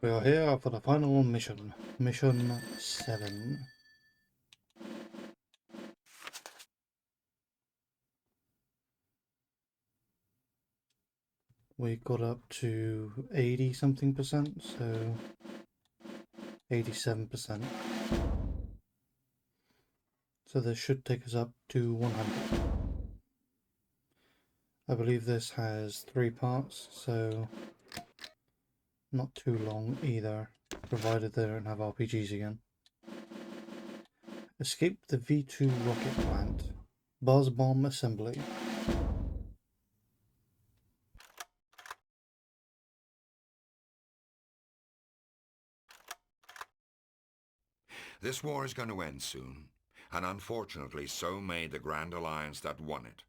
We are here for the final mission. Mission 7. We got up to 80 something percent, so 87%. So this should take us up to 100. I believe this has 3 parts, so not too long either, provided they don't have RPGs again. Escape the V2 rocket plant. Buzz bomb assembly. This war is going to end soon, and unfortunately so may the Grand Alliance that won it.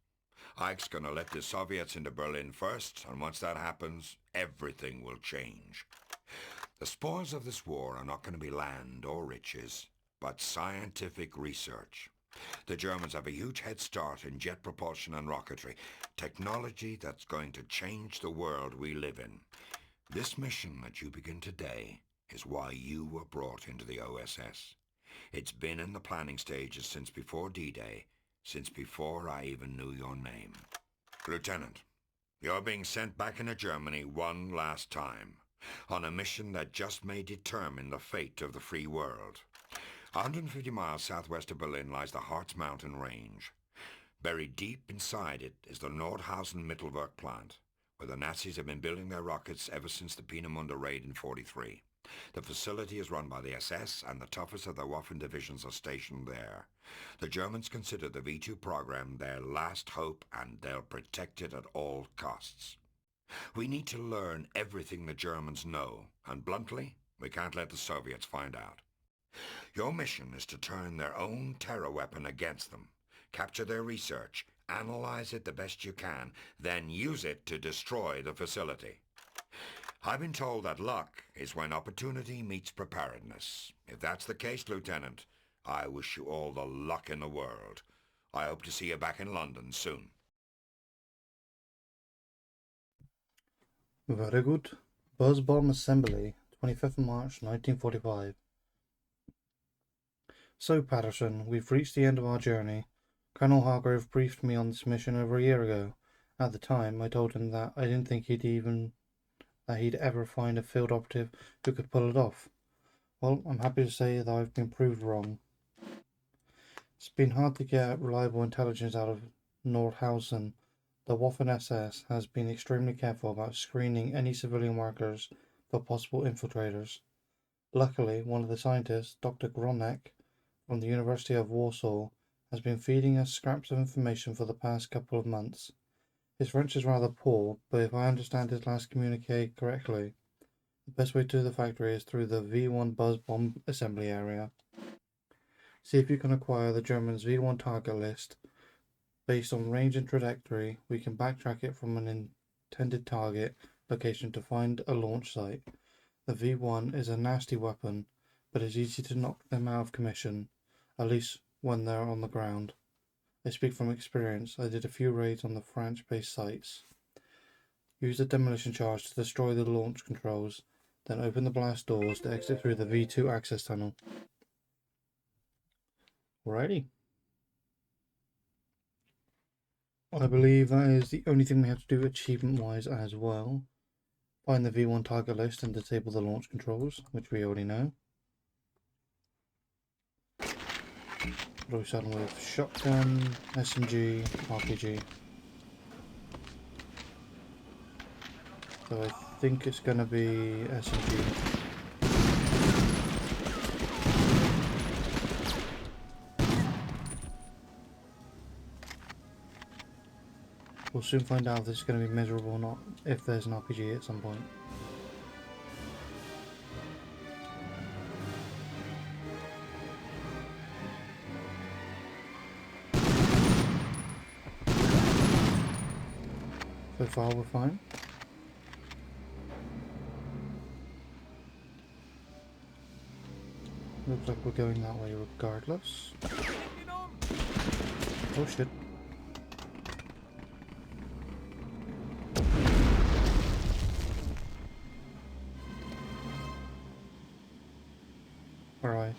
Ike's going to let the Soviets into Berlin first, and once that happens, everything will change. The spoils of this war are not going to be land or riches, but scientific research. The Germans have a huge head start in jet propulsion and rocketry, technology that's going to change the world we live in. This mission that you begin today is why you were brought into the OSS. It's been in the planning stages since before D-Day, since before I even knew your name. Lieutenant, you're being sent back into Germany one last time, on a mission that just may determine the fate of the free world. 150 miles southwest of Berlin lies the Harz Mountain Range. Buried deep inside it is the Nordhausen-Mittelwerk plant, where the Nazis have been building their rockets ever since the Peenemünde raid in '43. The facility is run by the SS, and the toughest of the Waffen divisions are stationed there. The Germans consider the V2 program their last hope, and they'll protect it at all costs. We need to learn everything the Germans know, and bluntly, we can't let the Soviets find out. Your mission is to turn their own terror weapon against them, capture their research, analyze it the best you can, then use it to destroy the facility. I've been told that luck is when opportunity meets preparedness. If that's the case, Lieutenant, I wish you all the luck in the world. I hope to see you back in London soon. Very good. Buzz bomb assembly, 25th of March 1945. So, Patterson, we've reached the end of our journey. Colonel Hargrave briefed me on this mission over a year ago. At the time, I told him that I didn't think he'd ever find a field operative who could pull it off. Well, I'm happy to say that I've been proved wrong. It's been hard to get reliable intelligence out of Nordhausen. The Waffen SS has been extremely careful about screening any civilian workers for possible infiltrators. Luckily, one of the scientists, Dr. Gronek, from the University of Warsaw, has been feeding us scraps of information for the past couple of months. His French is rather poor, but if I understand his last communique correctly, the best way to the factory is through the V1 buzz bomb assembly area. See if you can acquire the Germans' V1 target list. Based on range and trajectory, we can backtrack it from an intended target location to find a launch site. The V1 is a nasty weapon, but it's easy to knock them out of commission, at least when they're on the ground. I speak from experience. I did a few raids on the French-based sites. Use the demolition charge to destroy the launch controls, then open the blast doors to exit through the V2 access tunnel. Alrighty. I believe that is the only thing we have to do achievement-wise as well. Find the V1 target list and disable the launch controls, which we already know. What are we starting with? Shotgun, SMG, RPG. So I think it's going to be SMG. We'll soon find out if this is going to be miserable or not, if there's an RPG at some point. So far we're fine. Looks like we're going that way regardless. Oh shit. Where are I?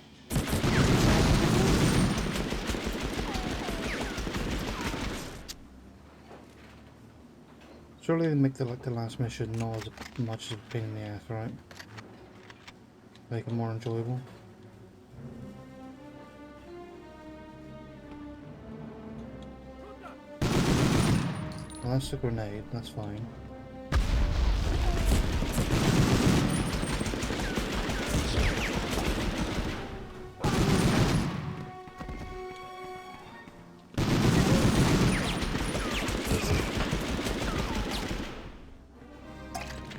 Surely they make the last mission not as much of a pain in the ass, right? Make it more enjoyable. Well, that's a grenade, that's fine.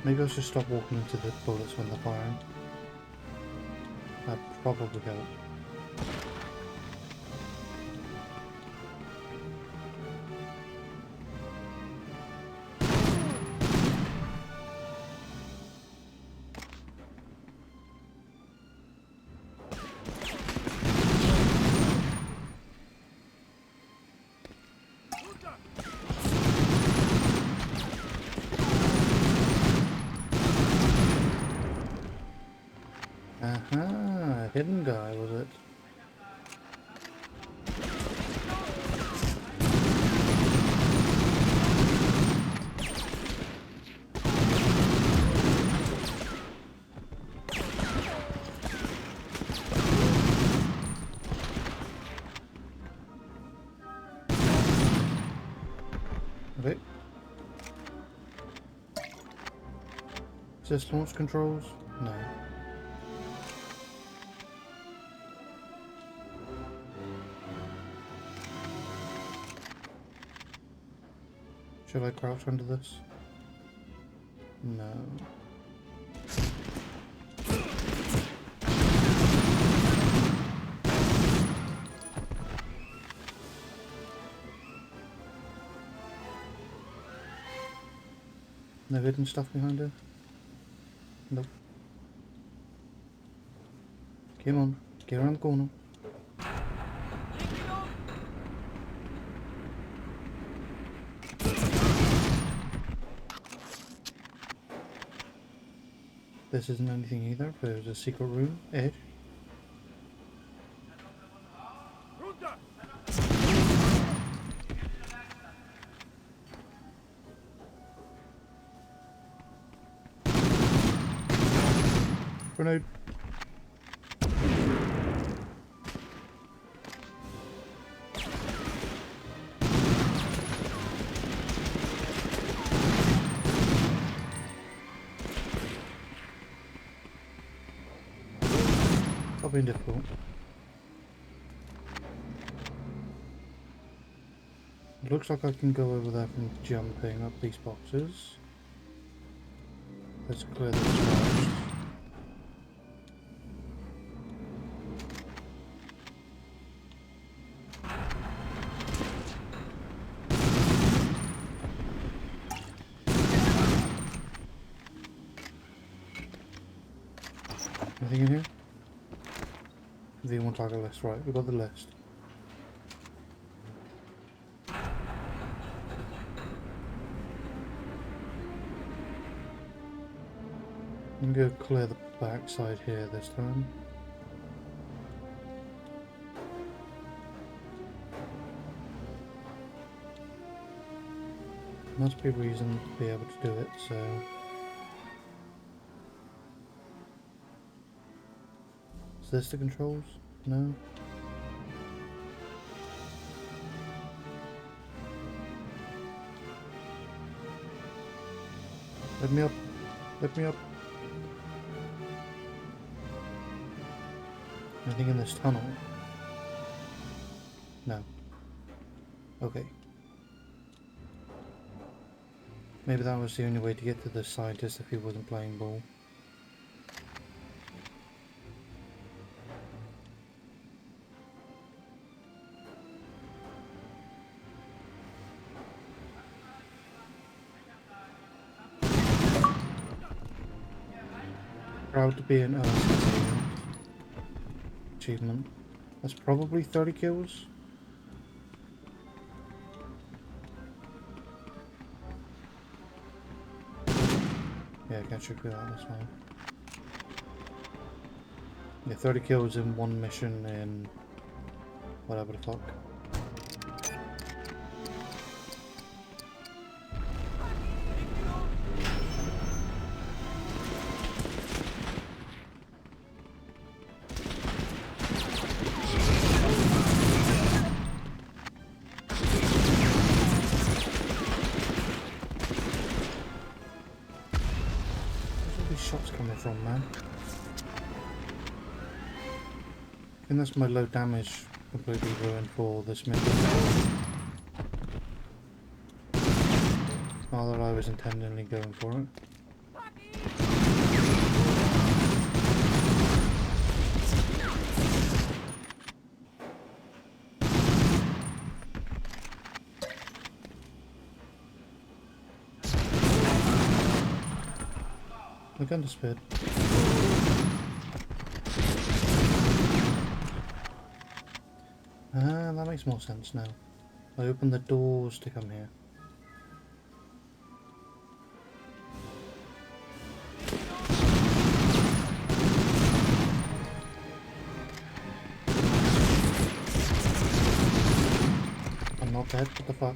Maybe I should stop walking into the bullets when they're firing. That'd probably help. Aha! Hidden guy, was it? Okay. Is this launch controls? No. Should I crouch under this? No. No hidden stuff behind it? Nope. Come on, get around the corner. This isn't anything either, but there's a secret room. Edge. Grenade. Not being difficult. It looks like I can go over there from jumping up these boxes. Let's clear this first. Anything in here? V1 target list, right, we've got the list. I'm going to clear the back side here this time. Must be a reason to be able to do it, so... Is this the controls? No? Let me up! Let me up! Anything in this tunnel? No. Okay. Maybe that was the only way to get to the scientist if he wasn't playing ball. Proud to be an OSS achievement. That's probably 30 kills. Yeah, I can check that, that's fine. Yeah, 30 kills in one mission in whatever the fuck. Where's all these shots coming from, man? I think that's my low damage completely ruined for this mission. Not that I was intentionally going for it. The gun disappeared. Ah, that makes more sense now. I opened the doors to come here. I'm not dead, what the fuck?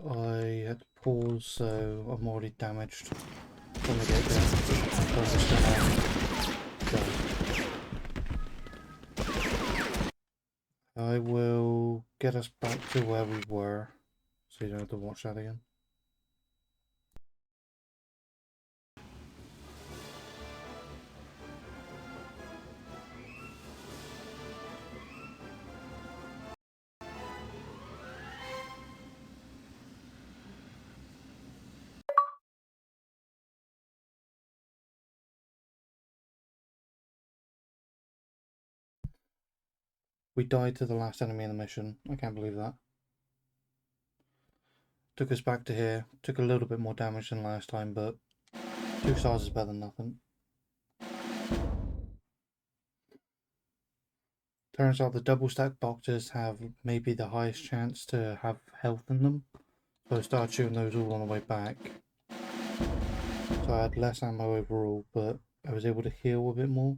I had to pause, so I'm already damaged from the get-go. So I'm just gonna go. I will get us back to where we were, so you don't have to watch that again. We died to the last enemy in the mission. I can't believe that. Took us back to here. Took a little bit more damage than last time, but 2 stars is better than nothing. Turns out the double stack boxes have maybe the highest chance to have health in them. So I started shooting those all on the way back. So I had less ammo overall, but I was able to heal a bit more.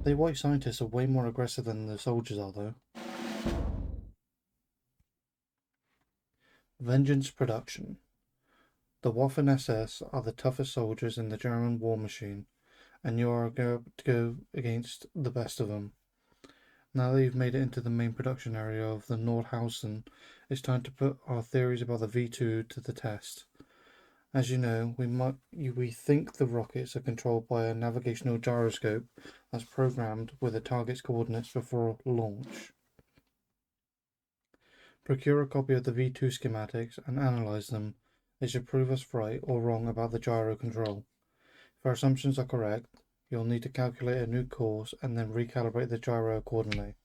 The white scientists are way more aggressive than the soldiers are though. Vengeance Production. The Waffen SS are the toughest soldiers in the German war machine, and you are going to go against the best of them. Now that you've made it into the main production area of the Nordhausen, it's time to put our theories about the V2 to the test. As you know, we think the rockets are controlled by a navigational gyroscope that's programmed with a target's coordinates before launch. Procure a copy of the V2 schematics and analyze them. They should prove us right or wrong about the gyro control. If our assumptions are correct, you'll need to calculate a new course and then recalibrate the gyro accordingly.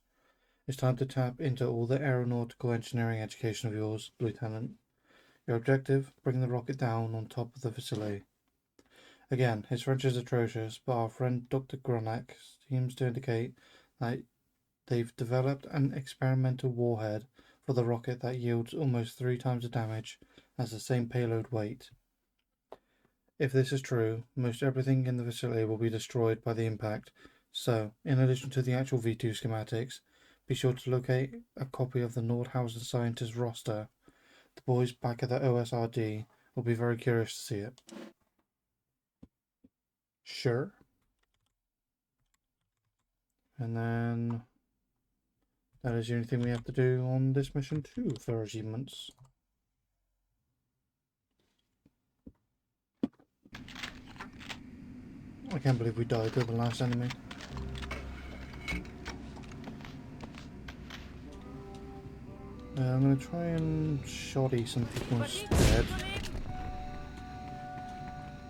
It's time to tap into all the aeronautical engineering education of yours, Lieutenant. Your objective, bring the rocket down on top of the facility. Again, his French is atrocious, but our friend Dr. Grunak seems to indicate that they've developed an experimental warhead for the rocket that yields almost 3 times the damage as the same payload weight. If this is true, most everything in the facility will be destroyed by the impact, so, in addition to the actual V2 schematics, be sure to locate a copy of the Nordhausen scientist roster. The boys back at the OSRD will be very curious to see it. Sure. And then that is the only thing we have to do on this mission too for achievements. I can't believe we died to the last enemy. I'm going to try and shoddy some people instead,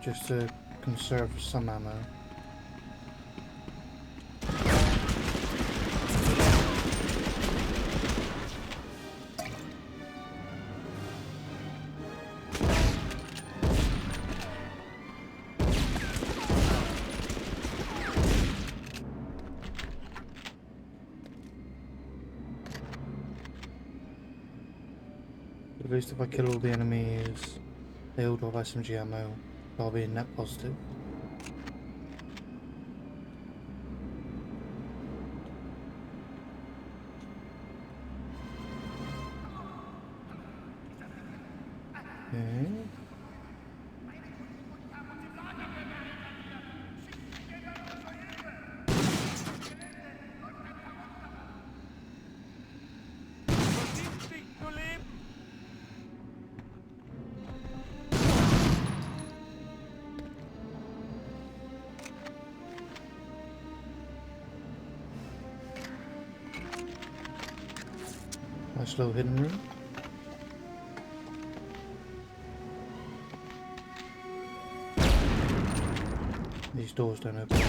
just to conserve some ammo. At least if I kill all the enemies, they all drop SMG ammo, so I'll be a net positive. Okay. Nice little hidden room. These doors don't open.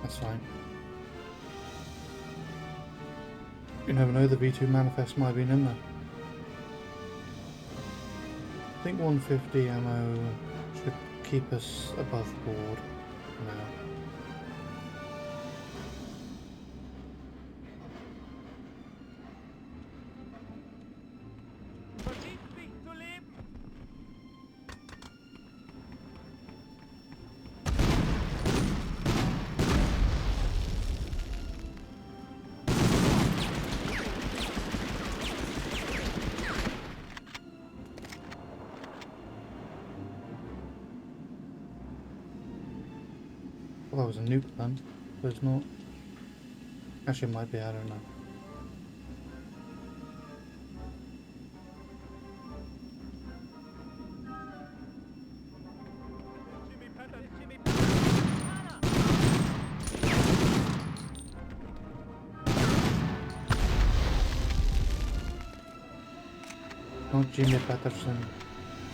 That's fine. You never know, the V2 manifest might have been in there. I think 150 ammo should keep us above board now. Well, that was a nuke then, but it's not. Actually, it might be, I don't know. Not Jimmy Patterson,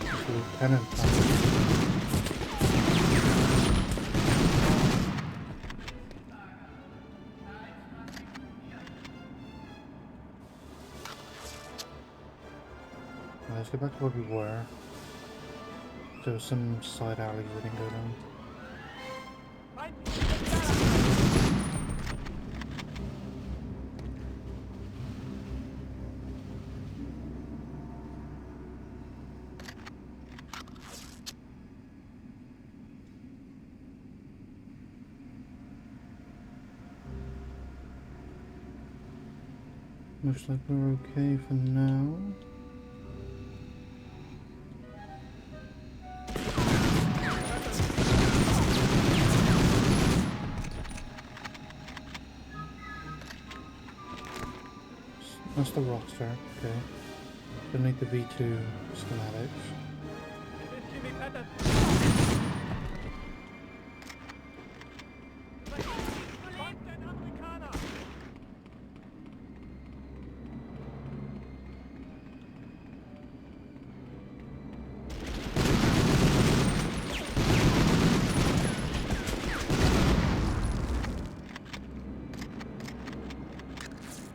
it's Lieutenant Patterson. Let's get back to where we were. There were some side alleys we didn't go down. Looks like we're okay for now. That's the roster, okay. Don't need the V2 schematics.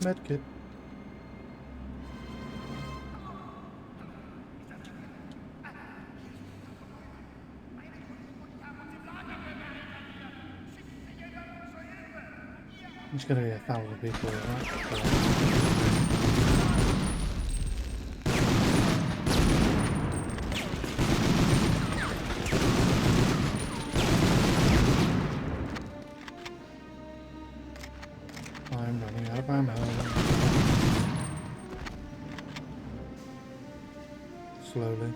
Medkit. It's gonna be 1,000 people, right? I'm running out of ammo. Slowly.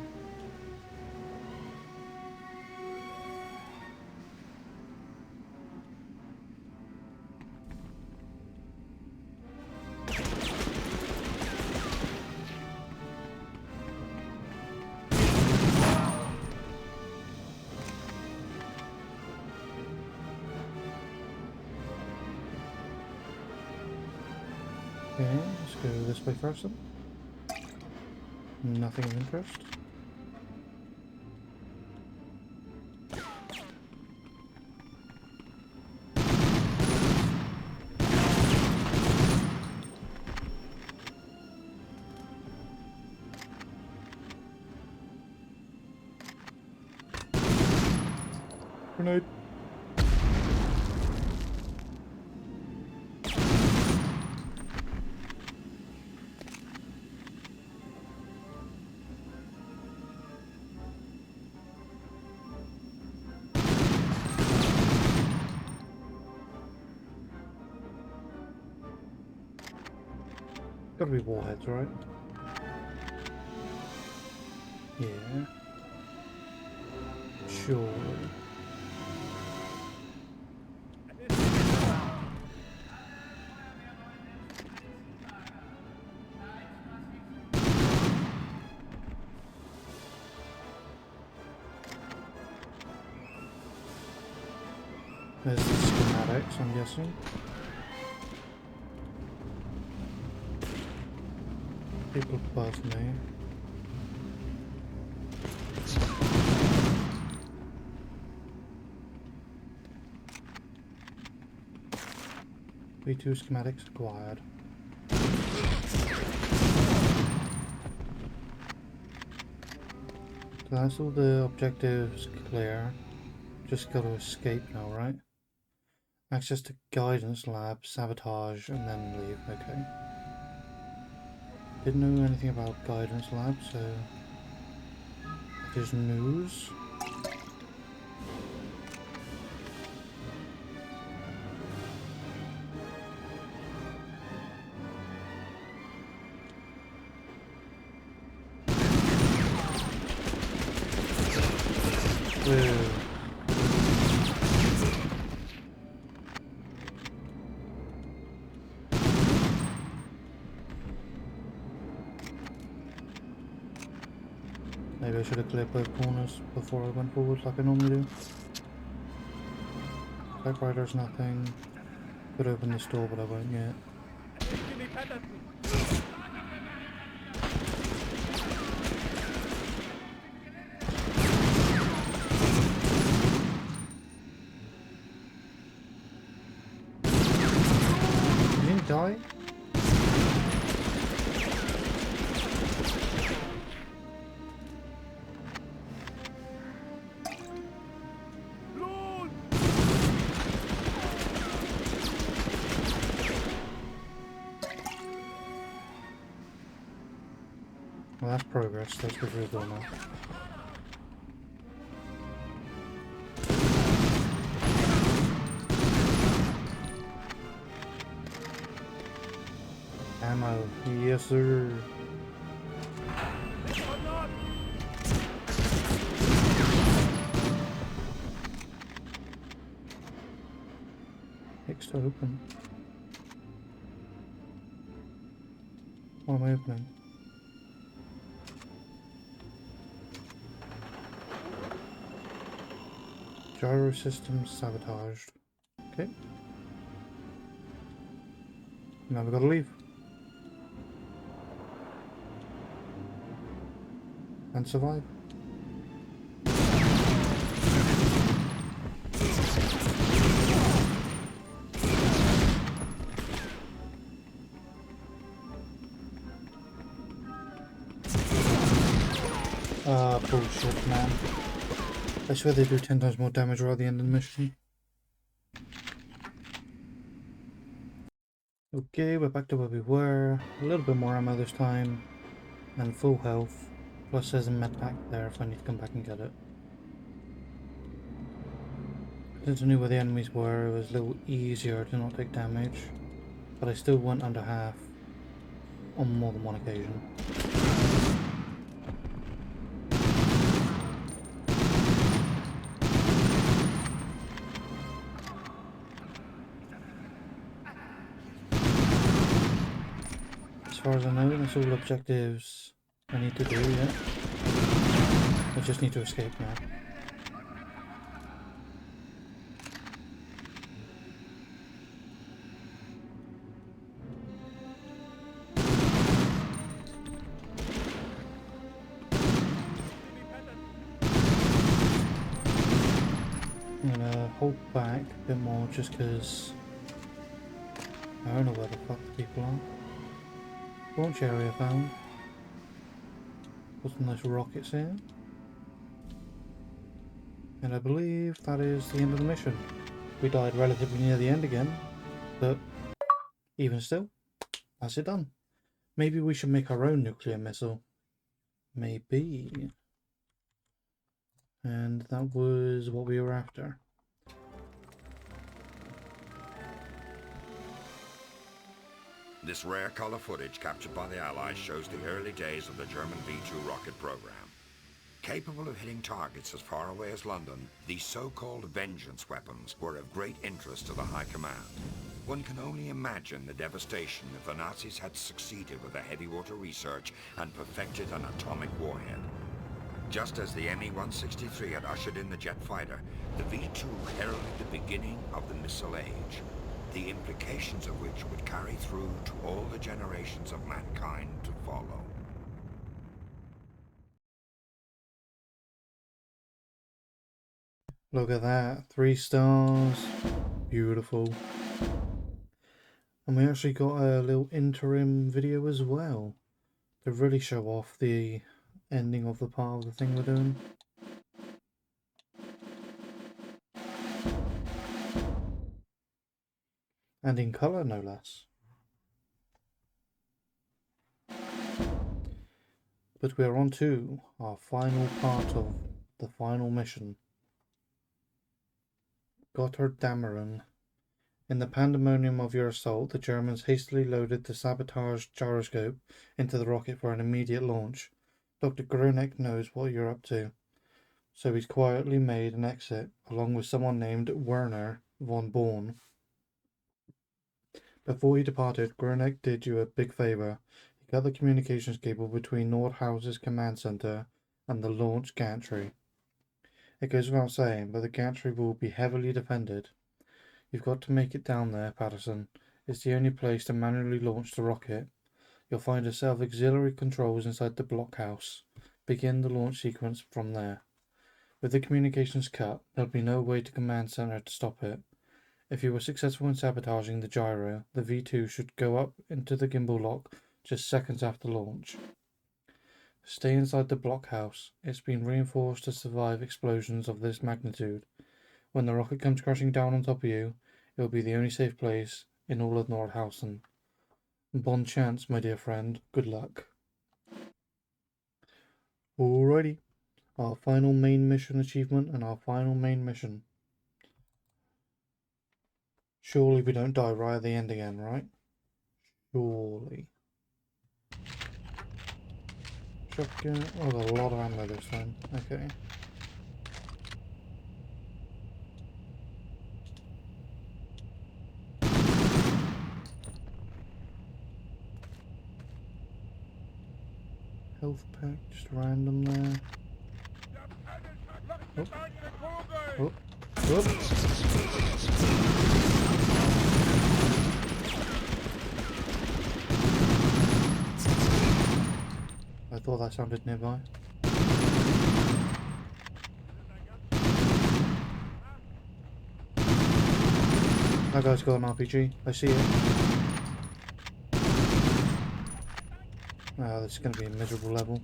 Okay, let's go this way first then. Nothing of interest. Grenade. Gotta be warheads, right? Yeah. Sure. There's the schematics, I'm guessing. People above me. V2 schematics acquired. So that's all the objectives clear. Just gotta escape now, right? Access to guidance lab, sabotage, and then leave. Okay. Didn't know anything about guidance lab, so that is news. Whoa. Maybe I should have cleared both corners before I went forward like I normally do. Typewriter's nothing. Could open this door, but I won't yet. You didn't die? Well, that's progress. Let's go through the door now. Ammo. Yes, sir. X to open. What am I opening? Gyro system sabotaged. Okay. Now we gotta leave. And survive. Bullshit, man. I swear they do 10 times more damage right at the end of the mission. Okay, we're back to where we were. A little bit more ammo this time. And full health. Plus there's a med pack there if I need to come back and get it. Since I knew where the enemies were, it was a little easier to not take damage. But I still went under half on more than one occasion. As far as I know, that's all objectives I need to do, yeah. I just need to escape now. I'm gonna hold back a bit more just because I don't know where the fuck the people are. Launch area found. Got some nice rockets here. And I believe that is the end of the mission. We died relatively near the end again, but even still, that's it done. Maybe we should make our own nuclear missile. Maybe. And that was what we were after. This rare color footage captured by the Allies shows the early days of the German V-2 rocket program. Capable of hitting targets as far away as London, these so-called vengeance weapons were of great interest to the High Command. One can only imagine the devastation if the Nazis had succeeded with their heavy water research and perfected an atomic warhead. Just as the Me-163 had ushered in the jet fighter, the V-2 heralded the beginning of the missile age, the implications of which would carry through to all the generations of mankind to follow. Look at that, 3 stars, beautiful. And we actually got a little interim video as well to really show off the ending of the part of the thing we're doing. And in colour, no less. But we are on to our final part of the final mission. Gotthardammerung. In the pandemonium of your assault, the Germans hastily loaded the sabotage gyroscope into the rocket for an immediate launch. Dr. Gruneck knows what you're up to, so he's quietly made an exit, along with someone named Werner von Born. Before he departed, Gruneck did you a big favor. He cut the communications cable between Nordhaus's command center and the launch gantry. It goes without saying, but the gantry will be heavily defended. You've got to make it down there, Patterson. It's the only place to manually launch the rocket. You'll find a set of auxiliary controls inside the blockhouse. Begin the launch sequence from there. With the communications cut, there'll be no way to command center to stop it. If you were successful in sabotaging the gyro, the V-2 should go up into the gimbal lock just seconds after launch. Stay inside the blockhouse. It's been reinforced to survive explosions of this magnitude. When the rocket comes crashing down on top of you, it will be the only safe place in all of Nordhausen. Bon chance, my dear friend. Good luck. Alrighty. Our final main mission achievement and our final main mission. Surely we don't die right at the end again, right? Surely. Shotgun. Oh, got a lot of ammo this time. Okay. Health pack, just random there. Oh. Oh. I thought that sounded nearby. That guy's got an RPG. I see it. This is going to be a miserable level.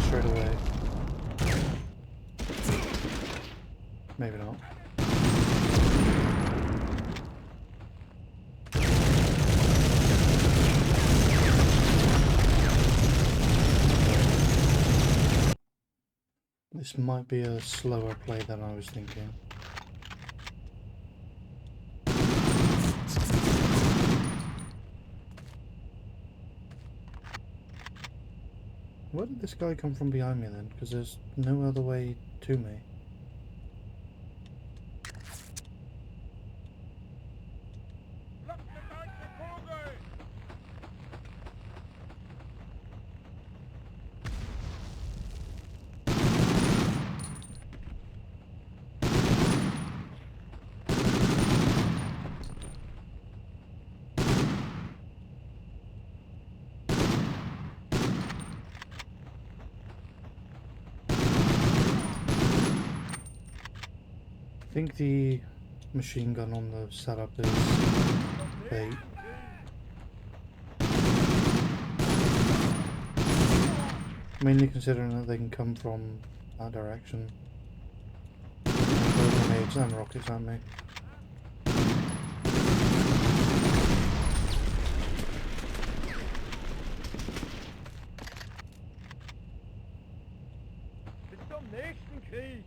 Straight away. Maybe not. This might be a slower play than I was thinking. Where did this guy come from behind me then? Because there's no other way to me. I think the machine gun on the setup is bait. Mainly considering that they can come from that direction. Throw grenades and rockets at me. nächsten Krieg.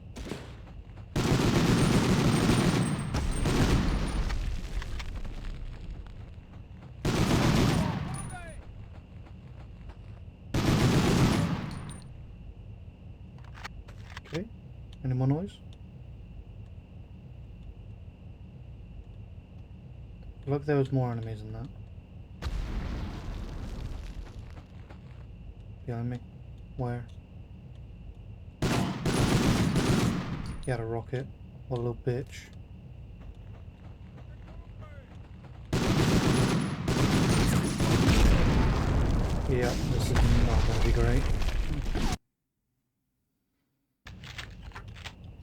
Okay. Any more noise? Look, there was more enemies than that. Behind me. Where? He had a rocket. What a little bitch. Yeah, this is not going to be great.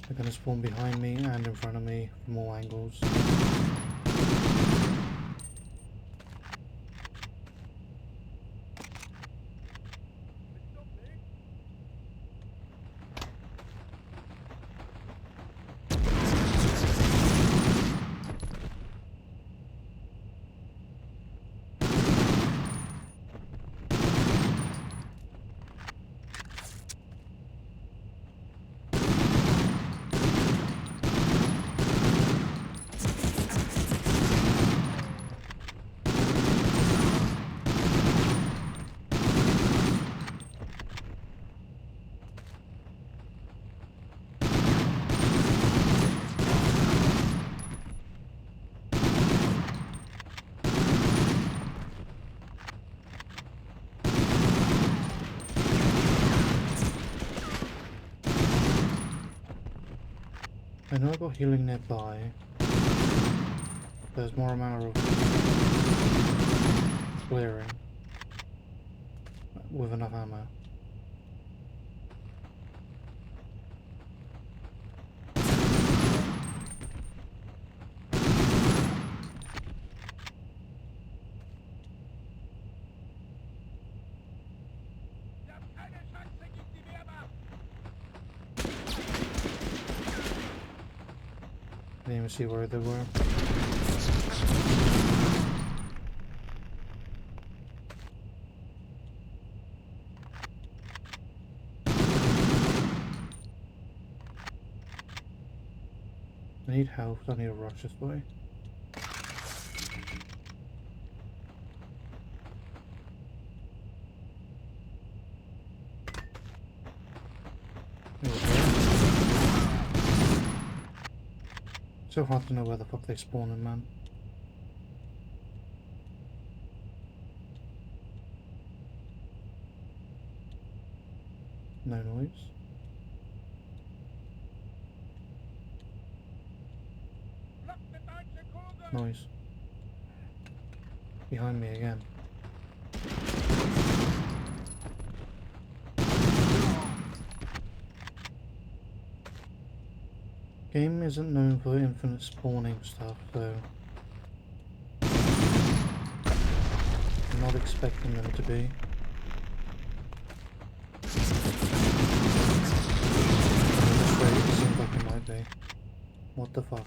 They're going to spawn behind me and in front of me from all angles. I know I got healing nearby. There's more amount of clearing with enough ammo. I didn't even see where they were. I need help, I need to rush this way. There we go. So hard to know where the fuck they spawn in, man. No noise. Noise. Behind me again. Game isn't known for infinite spawning stuff, so I'm not expecting them to be. It seems like it might be. What the fuck?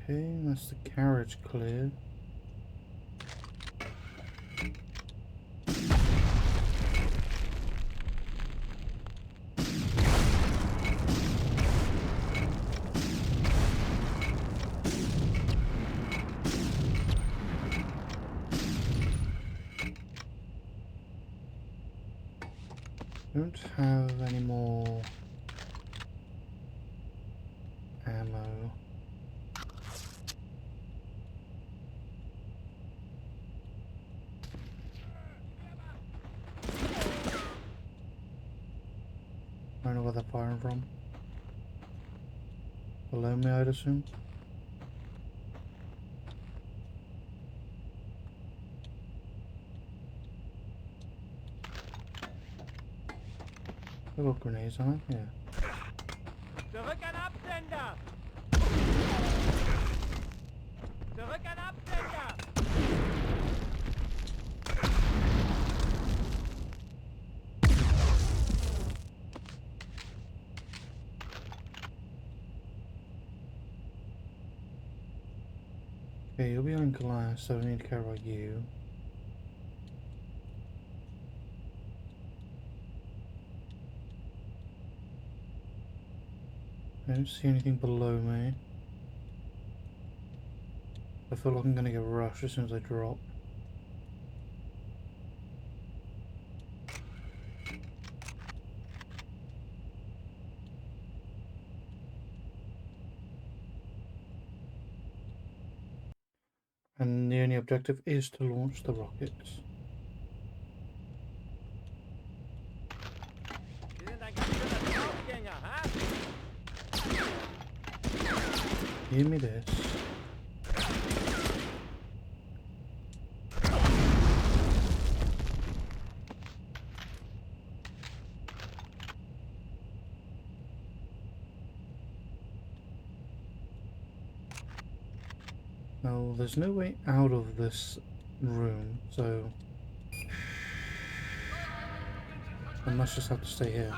Okay, that's the carriage cleared. Don't have any more ammo. I don't know where they're firing from. Below me, I'd assume. I've got grenades on it, yeah. Zurück an Absender! Zurück an Absender! Okay, you'll be on glass, so I don't need to care about you. I don't see anything below me. I feel like I'm gonna get rushed as soon as I drop. And the only objective is to launch the rockets. Sie sind ein ganz schöner Draufgänger, ha? Give me this. Now, there's no way out of this room, so I must just have to stay here.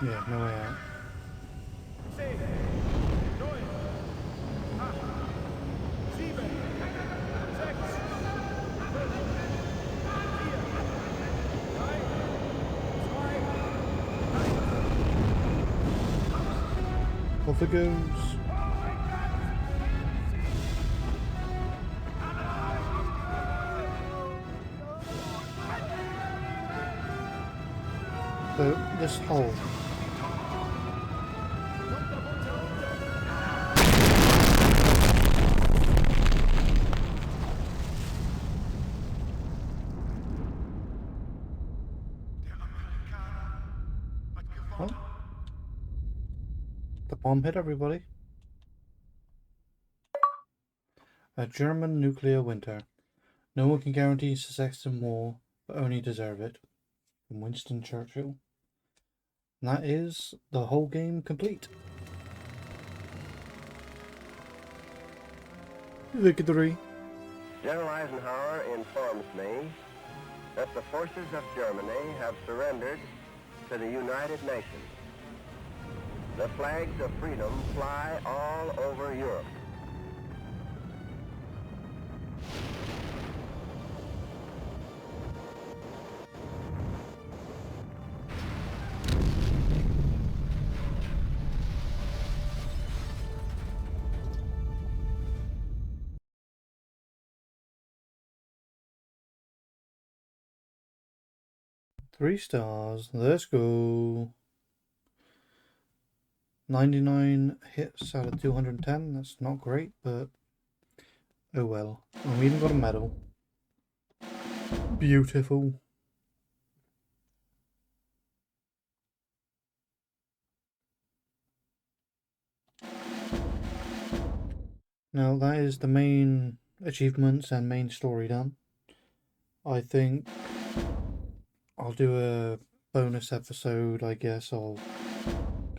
Yeah, no way out. 10, 9, 8, 7, 6, 5, 4, 3, 2, 1. Off it goes. So, this hole. Oh. The bomb hit everybody. A German nuclear winter. No one can guarantee success in war, but only deserve it. From Winston Churchill. And that is the whole game complete. Victory. General Eisenhower informs me that the forces of Germany have surrendered to the United Nations. The flags of freedom fly all over Europe. Three stars. Let's go. 99 hits out of 210. That's not great, but oh well. And we even got a medal. Beautiful. Now that is the main achievements and main story done. I think I'll do a bonus episode, I guess, of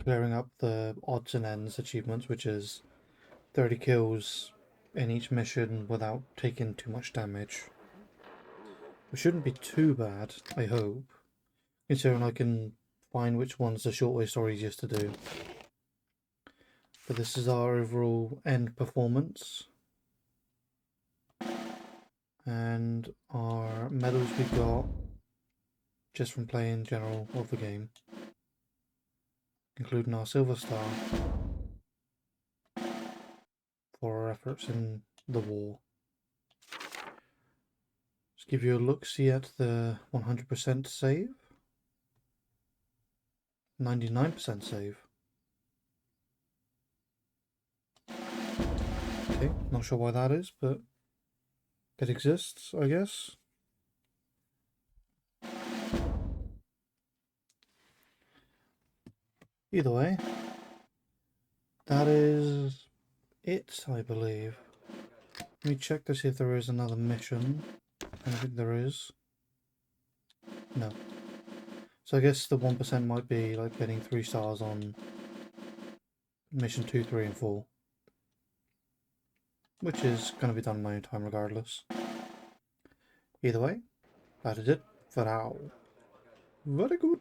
clearing up the odds and ends achievements, which is 30 kills in each mission without taking too much damage. It shouldn't be too bad, I hope, considering I can find which one's the shortest or easiest to do. But this is our overall end performance. And our medals we got just from playing general of the game, including our silver star for our efforts in the war. Let's give you a look-see at the 100% save, 99% save. Okay, not sure why that is, but it exists, I guess. Either way, that is it, I believe. Let me check to see if there is another mission. I don't think there is. No. So I guess the 1% might be like getting 3 stars on mission 2, 3, and 4. Which is going to be done in my own time regardless. Either way, that is it for now. Very good.